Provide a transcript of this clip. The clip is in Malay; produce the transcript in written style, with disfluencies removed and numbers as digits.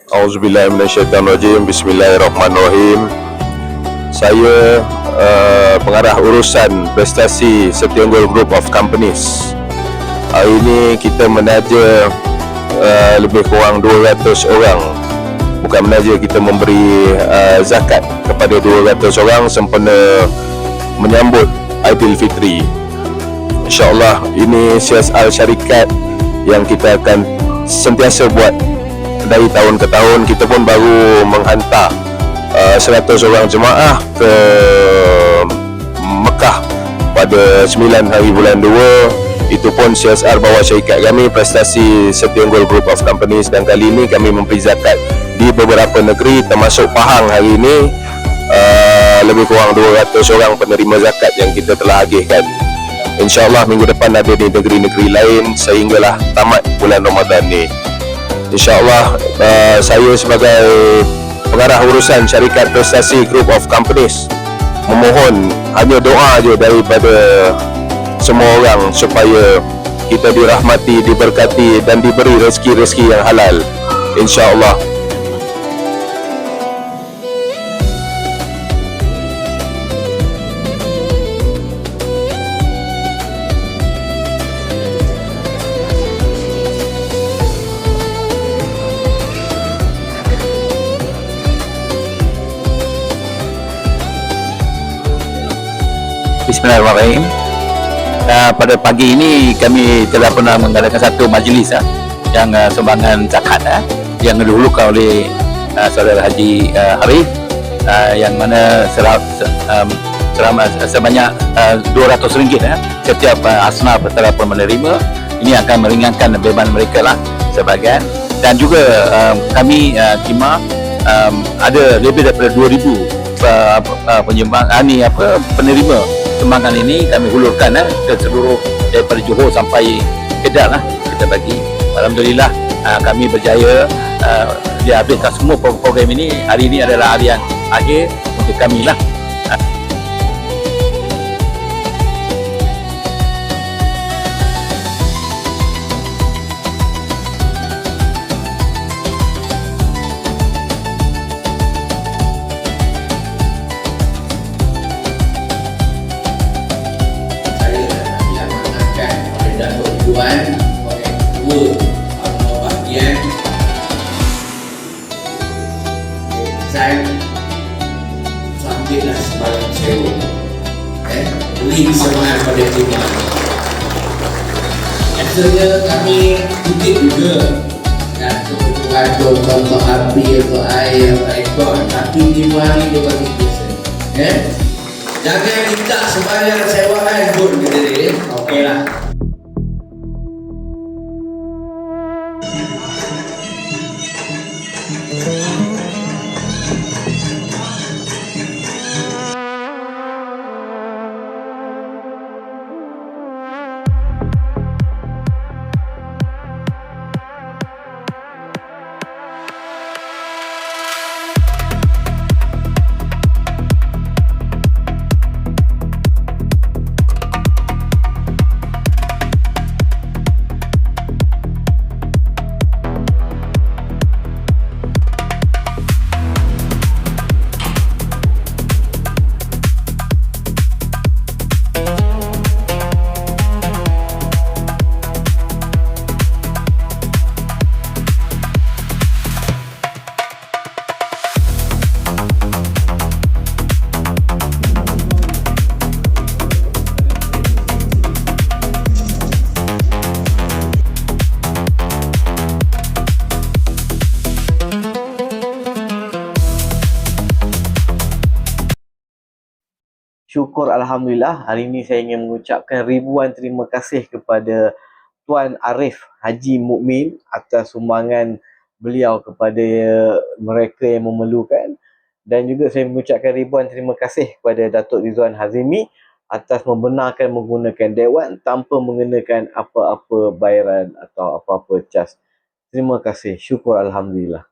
Auzubillahi minasyaitonirrajim. Bismillahirrahmanirrahim. Saya pengarah urusan prestasi Setianggul Group of Companies. Hari ini kita menaja lebih kurang 200 orang. Bukan menaja, kita memberi zakat kepada 200 orang sempena menyambut Aidilfitri. InsyaAllah ini CSR syarikat yang kita akan sentiasa buat dari tahun ke tahun. Kita pun baru menghantar 100 orang jemaah ke Mekah pada 9 hari bulan 2. Itu pun CSR bawah syarikat kami, prestasi Setianggul Group of Companies. Dan kali ini kami memberi zakat di beberapa negeri termasuk Pahang. Hari ini lebih kurang 200 orang penerima zakat yang kita telah agihkan. InsyaAllah minggu depan ada di negeri-negeri lain sehinggalah tamat bulan Ramadan ni. InsyaAllah saya sebagai pengarah urusan syarikat prestasi Group of Companies memohon hanya doa aja daripada semua orang supaya kita dirahmati, diberkati dan diberi rezeki-rezeki yang halal, InsyaAllah. Bismillahirrahmanirrahim. Pada pagi ini kami telah pernah mengadakan satu majlis yang sumbangan zakat yang didahulukan oleh Saudara Haji Harif, yang mana sebanyak RM200 setiap asnaf telah pun menerima. Ini akan meringankan beban mereka lah sebahagian. Dan juga kami Timah ada lebih daripada 2,000 penerima sumbangan ini. Kami hulurkan ke seluruh daripada Johor sampai Kedah lah kita bagi. Alhamdulillah kami berjaya dihabiskan semua program ini. Hari ini adalah hari yang akhir untuk kami lah. Tuan oleh dua bahagian desain cantiklah sebarang sewa beli semangat pada Timah. Biasanya kami kutip juga dan kebutuhan untuk api, untuk air, untuk ekor, tapi Timah ni dia bagi biasa. Jangan minta sebarang sewaan pun kita ni. Okey lah. Syukur Alhamdulillah, hari ini saya ingin mengucapkan ribuan terima kasih kepada Tuan Arif Haji Mukmin atas sumbangan beliau kepada mereka yang memerlukan. Dan juga saya mengucapkan ribuan terima kasih kepada Datuk Rizwan Hazimi atas membenarkan menggunakan Dewan tanpa mengenakan apa-apa bayaran atau apa-apa cas. Terima kasih, syukur Alhamdulillah.